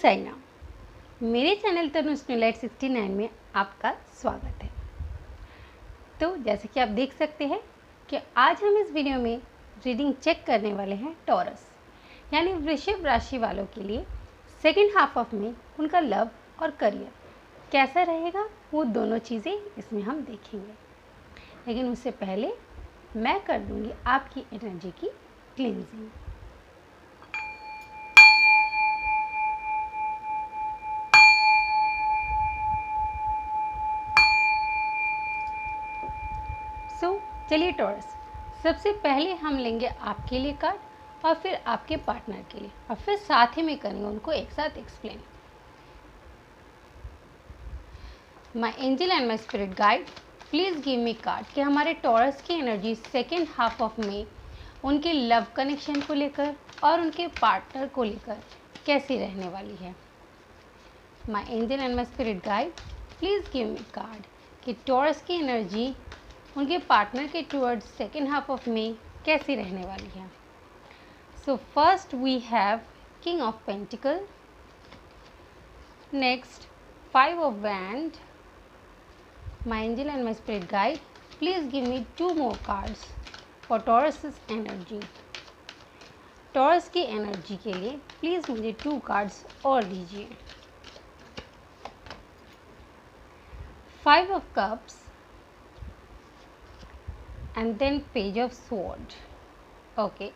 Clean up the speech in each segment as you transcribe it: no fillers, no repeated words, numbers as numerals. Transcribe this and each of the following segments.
साइना, मेरे चैनल तनु स्नोलाइट 69 में आपका स्वागत है। तो जैसे कि आप देख सकते हैं कि आज हम इस वीडियो में रीडिंग चेक करने वाले हैं टॉरस यानी वृषभ राशि वालों के लिए सेकेंड हाफ ऑफ में उनका लव और करियर कैसा रहेगा, वो दोनों चीज़ें इसमें हम देखेंगे। लेकिन उससे पहले मैं कर दूंगी आपकी एनर्जी की क्लींजिंग। चलिए टॉरस, सबसे पहले हम लेंगे आपके लिए कार्ड और फिर आपके पार्टनर के लिए और फिर साथ ही में करेंगे उनको एक साथ explain. My angel and my spirit guide, please give me card कि हमारे टॉरस की एनर्जी सेकेंड हाफ ऑफ में उनके लव कनेक्शन को लेकर और उनके पार्टनर को लेकर कैसी रहने वाली है। My angel and my spirit guide, please give me card कि टॉरस की एनर्जी उनके पार्टनर के टूवर्ड्स सेकेंड हाफ ऑफ में कैसी रहने वाली है। So first we have king of pentacle, next 5 of wand. My angel and my spirit guide, please give me 2 more cards for Taurus energy. Taurus की energy के लिए please मुझे 2 cards और दीजिए। 5 of cups and then page of sword. Okay,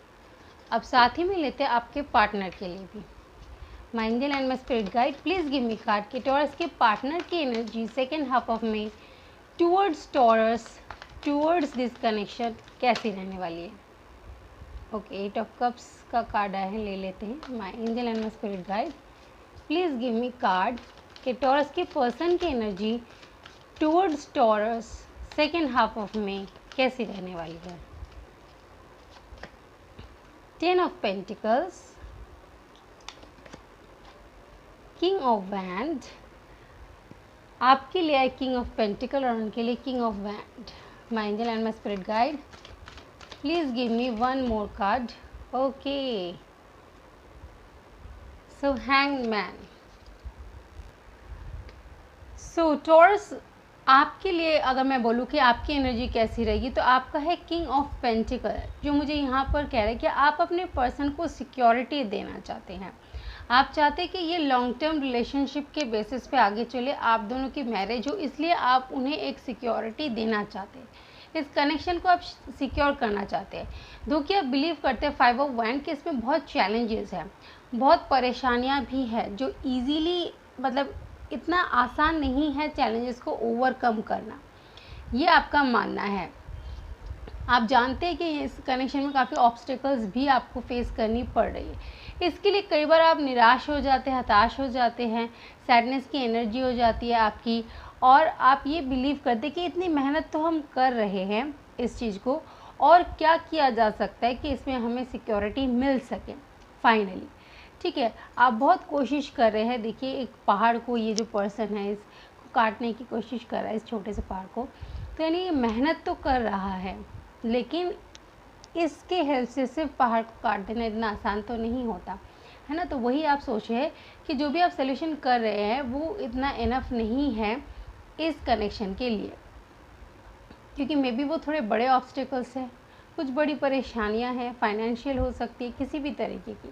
अब साथ ही में लेते हैं आपके पार्टनर के लिए भी। My angel and my spirit guide, please give me card कि टॉरस के पार्टनर की एनर्जी सेकेंड हाफ ऑफ में towards taurus, towards this connection कैसी रहने वाली है। ओके, 8 ऑफ कप्स का कार्ड आया है, ले लेते हैं। My angel and my spirit guide, please give me card कि टॉरस के पर्सन की energy towards taurus second half of में कैसी रहने वाली है। 10 of pentacles, king of wand. आपके लिए है किंग ऑफ पेंटिकल और उनके लिए king of wand. My angel and my spirit guide, please give me 1 more card. Okay, so hanged man. So taurus, आपके लिए अगर मैं बोलूँ कि आपकी एनर्जी कैसी रहेगी तो आपका है किंग ऑफ पेंटिकल, जो मुझे यहाँ पर कह रहा है कि आप अपने पर्सन को सिक्योरिटी देना चाहते हैं। आप चाहते हैं कि ये लॉन्ग टर्म रिलेशनशिप के बेसिस पे आगे चले, आप दोनों की मैरिज हो, इसलिए आप उन्हें एक सिक्योरिटी देना चाहते हैं। इस कनेक्शन को आप सिक्योर करना चाहते हैं। दो कि आप बिलीव करते हैं 5 ऑफ वैंड कि इसमें बहुत चैलेंजेस हैं, बहुत परेशानियाँ भी हैं जो ईजीली मतलब इतना आसान नहीं है चैलेंजेस को ओवरकम करना, ये आपका मानना है। आप जानते हैं कि इस कनेक्शन में काफ़ी ऑब्स्टिकल्स भी आपको फेस करनी पड़ रही है। इसके लिए कई बार आप निराश हो जाते हैं, हताश हो जाते हैं, सैडनेस की एनर्जी हो जाती है आपकी, और आप ये बिलीव करते हैं कि इतनी मेहनत तो हम कर रहे हैं इस चीज़ को, और क्या किया जा सकता है कि इसमें हमें सिक्योरिटी मिल सके फाइनली। ठीक है, आप बहुत कोशिश कर रहे हैं। देखिए, एक पहाड़ को, ये जो पर्सन है इसको काटने की कोशिश कर रहा है, इस छोटे से पहाड़ को, तो यानी ये मेहनत तो कर रहा है, लेकिन इसके हेल्प से सिर्फ पहाड़ को काट देना इतना आसान तो नहीं होता है ना। तो वही आप सोच रहे हैं कि जो भी आप सोल्यूशन कर रहे हैं वो इतना इनफ नहीं है इस कनेक्शन के लिए, क्योंकि मे बी वो थोड़े बड़े ऑब्स्टिकल्स हैं, कुछ बड़ी परेशानियां हैं, फाइनेंशियल हो सकती है, किसी भी तरीके की।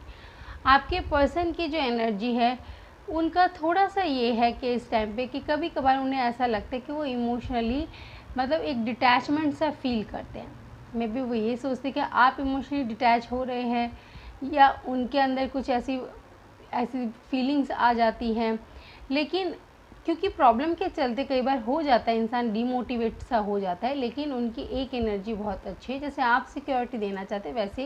आपके पर्सन की जो एनर्जी है उनका थोड़ा सा ये है कि इस टाइम पे कि कभी कभार उन्हें ऐसा लगता है कि वो इमोशनली मतलब एक डिटैचमेंट सा फील करते हैं। मे बी वो ये सोचते हैं कि आप इमोशनली डिटैच हो रहे हैं, या उनके अंदर कुछ ऐसी फीलिंग्स आ जाती हैं। लेकिन क्योंकि प्रॉब्लम के चलते कई बार हो जाता है, इंसान डीमोटिवेट सा हो जाता है, लेकिन उनकी एक एनर्जी बहुत अच्छी है। जैसे आप सिक्योरिटी देना चाहते हैं, वैसे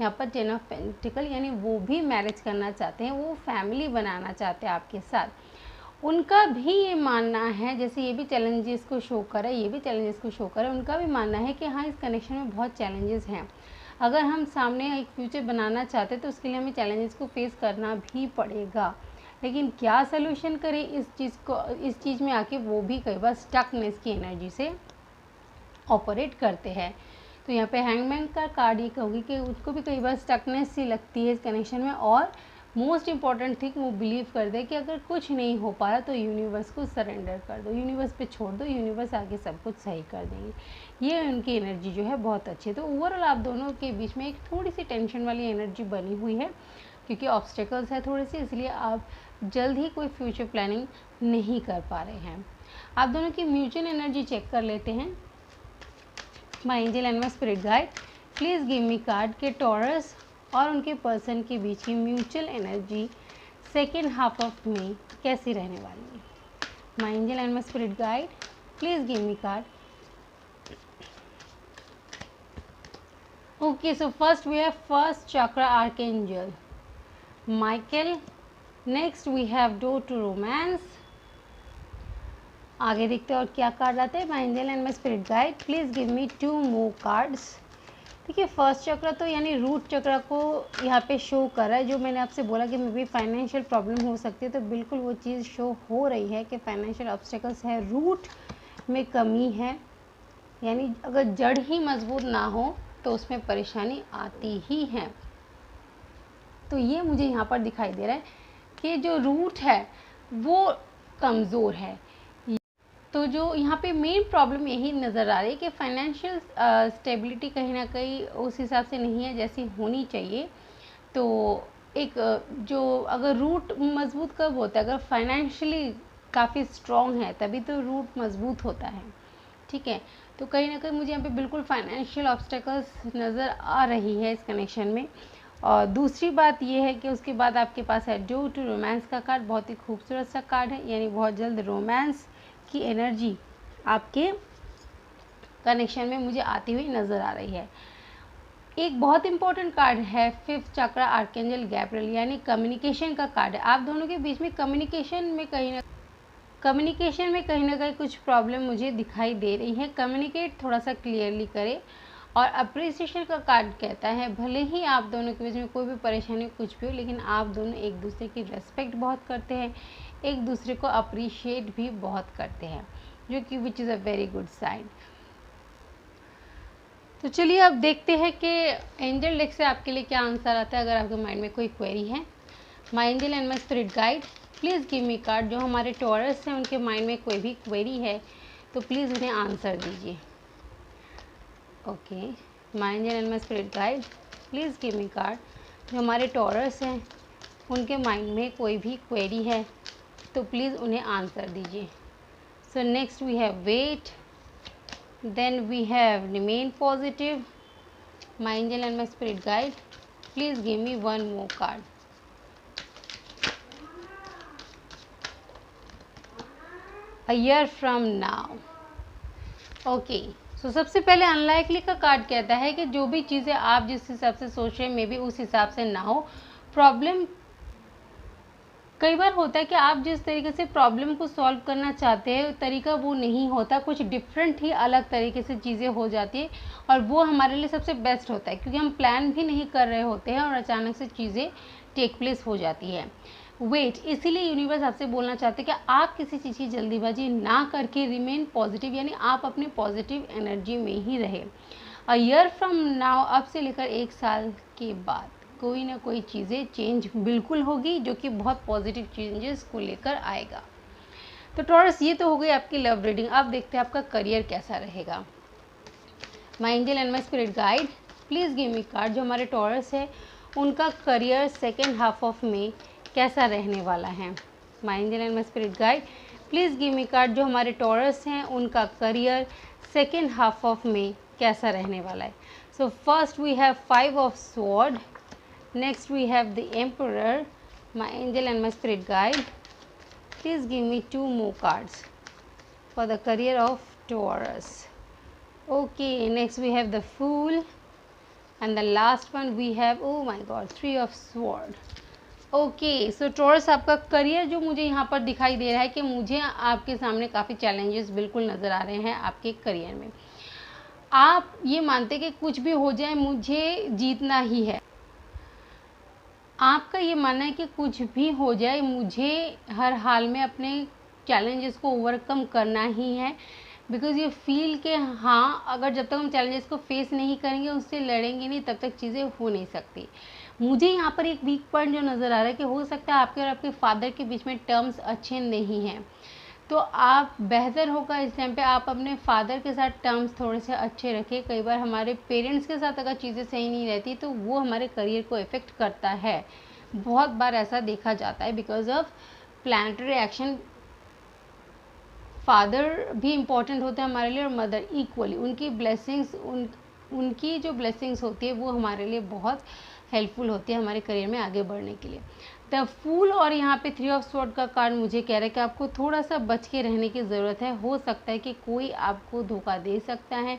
यहाँ पर 10 ऑफ पेंटिकल यानी वो भी मैरिज करना चाहते हैं, वो फैमिली बनाना चाहते हैं आपके साथ। उनका भी ये मानना है, जैसे ये भी चैलेंजेस को शो कर है, ये भी चैलेंजेस को शो कर है, उनका भी मानना है कि हाँ, इस कनेक्शन में बहुत चैलेंजेस हैं। अगर हम सामने एक फ्यूचर बनाना चाहते हैं तो उसके लिए हमें चैलेंजेस को फेस करना भी पड़ेगा। लेकिन क्या सलूशन करें इस चीज़ में आके, वो भी कई बार स्टकनेस की एनर्जी से ऑपरेट करते हैं। तो यहाँ पे हैंगमैन का कार्ड ये कहूँगी कि उसको भी कई बार स्टकनेस सी लगती है इस कनेक्शन में, और मोस्ट इम्पॉर्टेंट थिंग वो बिलीव करते हैं कि अगर कुछ नहीं हो पा रहा तो यूनिवर्स को सरेंडर कर दो, यूनिवर्स पे छोड़ दो, यूनिवर्स आके सब कुछ सही कर देंगे। ये उनकी एनर्जी जो है बहुत अच्छी है। तो ओवरऑल आप दोनों के बीच में एक थोड़ी सी टेंशन वाली एनर्जी बनी हुई है, क्योंकि ऑब्स्टेकल्स है थोड़े से, इसलिए आप जल्द ही कोई फ्यूचर प्लानिंग नहीं कर पा रहे हैं। आप दोनों की म्यूचुअल एनर्जी चेक कर लेते हैं। My angel and my spirit guide, please give me card के टॉरस और उनके पर्सन के बीच की mutual energy second half of में कैसी रहने वाली है। My angel and my spirit guide, please give me card. Okay, so first we have first chakra archangel Michael, next we have door to romance. आगे देखते हैं और क्या कार्ड आते हैं। My angel and my spirit guide, please give me 2 more cards. देखिए, first चक्र तो यानी रूट चक्र को यहाँ पे शो कर रहा है। जो मैंने आपसे बोला कि मे बी फाइनेंशियल प्रॉब्लम हो सकती है, तो बिल्कुल वो चीज़ शो हो रही है कि फाइनेंशियल ऑब्स्टेकल्स है, रूट में कमी है। यानी अगर जड़ ही मजबूत ना हो तो उसमें परेशानी आती ही है। तो ये मुझे यहाँ पर दिखाई दे रहा है कि जो रूट है वो कमज़ोर है। तो जो यहाँ पे मेन प्रॉब्लम यही नज़र आ रही है कि फाइनेंशियल स्टेबिलिटी कहीं ना कहीं उस हिसाब से नहीं है जैसी होनी चाहिए। तो एक जो अगर रूट मजबूत कब होता है, अगर फाइनेंशियली काफ़ी स्ट्रॉन्ग है तभी तो रूट मजबूत होता है, ठीक है। तो कहीं ना कहीं मुझे यहाँ पे बिल्कुल फाइनेंशियल ऑब्स्टेकल्स नज़र आ रही है इस कनेक्शन में। और दूसरी बात ये है कि उसके बाद आपके पास है डोर टू रोमांस का कार्ड, बहुत ही खूबसूरत सा कार्ड है, यानी बहुत जल्द रोमांस की एनर्जी आपके कनेक्शन में मुझे आती हुई नज़र आ रही है। एक बहुत इंपॉर्टेंट कार्ड है फिफ्थ चक्रा आर्कएंजल गैब्रियल, यानी कम्युनिकेशन का कार्ड है। आप दोनों के बीच में कम्युनिकेशन में कहीं ना कहीं कुछ प्रॉब्लम मुझे दिखाई दे रही है। कम्युनिकेट थोड़ा सा क्लियरली करें। और अप्रिसिएशन का कार्ड कहता है भले ही आप दोनों के बीच में कोई भी परेशानी कुछ भी हो, लेकिन आप दोनों एक दूसरे की रेस्पेक्ट बहुत करते हैं, एक दूसरे को अप्रिशिएट भी बहुत करते हैं, जो कि which is a very good sign. तो चलिए अब देखते हैं कि एंजल डेक से आपके लिए क्या आंसर आता है अगर आपके माइंड में कोई क्वेरी है। My angel and my spirit guide, please give me card. जो हमारे टॉरस हैं उनके माइंड में कोई भी क्वेरी है तो प्लीज़ उन्हें आंसर दीजिए। Okay, my angel and my spirit guide, please give me card. जो हमारे टॉरस हैं उनके माइंड में कोई भी क्वेरी है तो प्लीज़ उन्हें आंसर दीजिए। So next we have wait, then we have remain positive. My angel and my spirit guide, please give me 1 more card. A year from now. Okay, so सबसे पहले unlikely का card कहता है कि जो भी चीज़ें आप जिस हिसाब से सोच रहे हैं मे बी उस हिसाब से ना हो। प्रॉब्लम कई बार होता है कि आप जिस तरीके से प्रॉब्लम को सॉल्व करना चाहते हैं तरीका वो नहीं होता, कुछ डिफरेंट ही अलग तरीके से चीज़ें हो जाती है और वो हमारे लिए सबसे बेस्ट होता है, क्योंकि हम प्लान भी नहीं कर रहे होते हैं और अचानक से चीज़ें टेक प्लेस हो जाती है। वेट, इसीलिए यूनिवर्स आपसे बोलना चाहते हैं कि आप किसी चीज़ की जल्दीबाजी ना करके रिमेन पॉजिटिव, यानी आप अपनी पॉजिटिव एनर्जी में ही रहे। अ ईयर फ्रॉम नाउ, अब से लेकर 1 साल के बाद कोई ना कोई चीज़ें चेंज बिल्कुल होगी, जो कि बहुत पॉजिटिव चेंजेस को लेकर आएगा। तो टॉरस, ये तो हो गई आपकी लव रीडिंग। अब देखते हैं आपका करियर कैसा रहेगा। My angel and my spirit guide, please give me card. जो हमारे टॉरस है उनका करियर सेकेंड हाफ ऑफ में कैसा रहने वाला है। My angel and my spirit guide, please give me card. जो हमारे टॉरस हैं उनका करियर सेकेंड हाफ ऑफ में कैसा रहने वाला है। So first we have 5 of sword, next we have the emperor. My angel and my spirit guide, please give me 2 more cards for the career of Taurus. Okay, next we have the fool and the last one we have, oh my god, 3 of sword. Okay, so taurus, आपका career जो मुझे यहाँ पर दिखाई दे रहा है कि मुझे आपके सामने काफ़ी चैलेंजेस बिल्कुल नज़र आ रहे हैं आपके करियर में। आप ये मानते कि कुछ भी हो जाए मुझे जीतना ही है। आपका ये मानना है कि कुछ भी हो जाए मुझे हर हाल में अपने चैलेंजेस को ओवरकम करना ही है। बिकॉज़ यू फील कि हाँ, अगर जब तक हम चैलेंजेस को फेस नहीं करेंगे, उससे लड़ेंगे नहीं, तब तक चीज़ें हो नहीं सकती। मुझे यहाँ पर एक वीक पॉइंट जो नज़र आ रहा है कि हो सकता है आपके और आपके फादर के बीच में टर्म्स अच्छे नहीं हैं। तो आप बेहतर होगा इस टाइम पे आप अपने फादर के साथ टर्म्स थोड़े से अच्छे रखें। कई बार हमारे पेरेंट्स के साथ अगर चीज़ें सही नहीं रहती तो वो हमारे करियर को इफ़ेक्ट करता है। बहुत बार ऐसा देखा जाता है because of planetary action. Father भी इम्पॉर्टेंट होते हैं हमारे लिए और मदर इक्वली। उनकी ब्लेसिंग्स उनकी जो ब्लेसिंग्स होती है वो हमारे लिए बहुत हेल्पफुल होती है हमारे करियर में आगे बढ़ने के लिए। द फूल और यहाँ पे 3 ऑफ स्वॉर्ड का कार्ड मुझे कह रहा है कि आपको थोड़ा सा बच के रहने की ज़रूरत है। हो सकता है कि कोई आपको धोखा दे सकता है,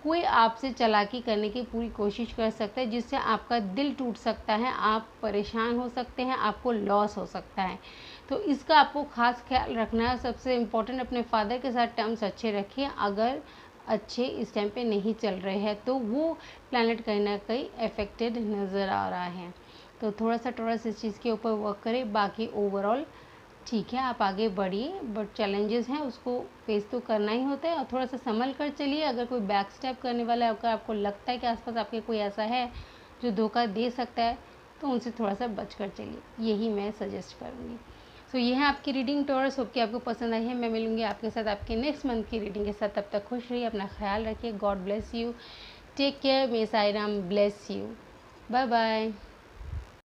कोई आपसे चालाकी करने की पूरी कोशिश कर सकता है जिससे आपका दिल टूट सकता है, आप परेशान हो सकते हैं, आपको लॉस हो सकता है। तो इसका आपको खास ख्याल रखना है। सबसे इम्पोर्टेंट अपने फादर के साथ टर्म्स अच्छे रखिए। अगर अच्छे इस टाइम पे नहीं चल रहे हैं तो वो प्लैनेट कहीं ना कहीं अफेक्टेड नज़र आ रहा है। तो थोड़ा सा इस चीज़ के ऊपर वर्क करें। बाकी ओवरऑल ठीक है, आप आगे बढ़िए, बट चैलेंजेस हैं उसको फेस तो करना ही होता है और थोड़ा सा संभल कर चलिए। अगर कोई बैक स्टेप करने वाला है, अगर आपको लगता है कि आसपास आपके कोई ऐसा है जो धोखा दे सकता है, तो उनसे थोड़ा सा बच कर चलिए, यही मैं सजेस्ट करूँगी। सो ये है आपकी रीडिंग टॉरस। होप कि आपको पसंद आई है। मैं मिलूंगी आपके साथ आपके नेक्स्ट मंथ की रीडिंग के साथ। तब तक खुश रहिए, अपना ख्याल रखिए। God bless you, take care, may Sai Ram bless you. Bye bye.